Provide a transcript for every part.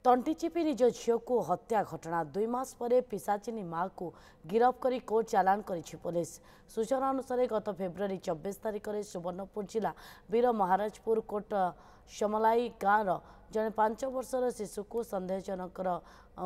तंटी चिपी निज झील को हत्या घटना 2 मास पर पिशाचिनी मां को गिरफ्त कर कोर्ट चालान करिछि पुलिस। सूचना अनुसार गत फेब्रुआरी 24 तारिख में सुवर्णपुर जिला वीर महाराजपुर कोट समलाई गाँव जड़े 5 वर्षर शिशु को सन्देहजनक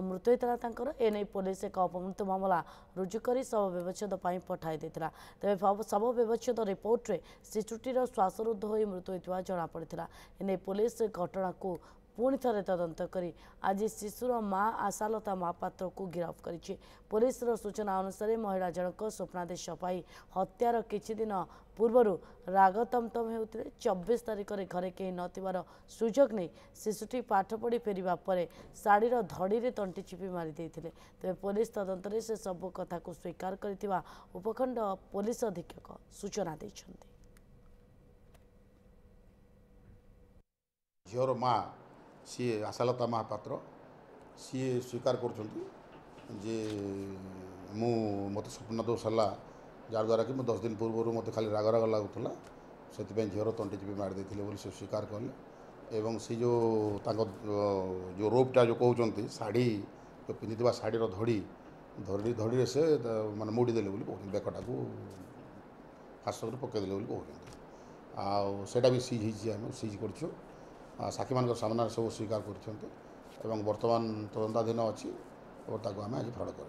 मृत्यु होता एने पुलिस एक अपमृत्यु मामला रुजु कर शव व्यवच्छेद पठाई देता। तेज शव व्यवच्छेद रिपोर्ट में शिशुटीर श्वासरुद्ध हो मृत्यु होता जमापड़ा। एने पुलिस घटना को पुणी थे तदंत करी आज शिशुर मां आशालता महापात्र को गिरफ्त करिछि। पुलिस सूचना अनुसार महिला जनक स्वप्नादेश पाई हत्यार किछि दिन पूर्व राग तमतम होते 24 तारिख में घरे कहीं नथिबार सुजोग नहीं शिशुटी पाठ पढ़ी फेरिबा परे शाढ़ीर धड़ी में तंटी चिपी मारी देथिले। तेज पुलिस तदंत से सब कथा को स्वीकार करथिबा उपखंड पुलिस अधीक्षक सूचना दैछन्ति। झीवर माँ सी आशालता महापात्र सी स्वीकार करुँचे मत स्वप्न दोष है जहाँद्वारा कि 10 दिन पूर्व मत खाली राग राग लगुला से झीवर तंटी चिपी मारी देते से स्वीकार कले। एवं सी जो जो रोपटा जो कहते शाढ़ी जो पिंधि शाढ़ीर धड़ी धड़ी धड़ी से माने मोड़ीदेले बेकटा को फास्ट पकईदे कहते भी सीज कर साक्षी मान सामना सब स्वीकार कर बर्तमान तदंताधीन अच्छी और आज फरार कर।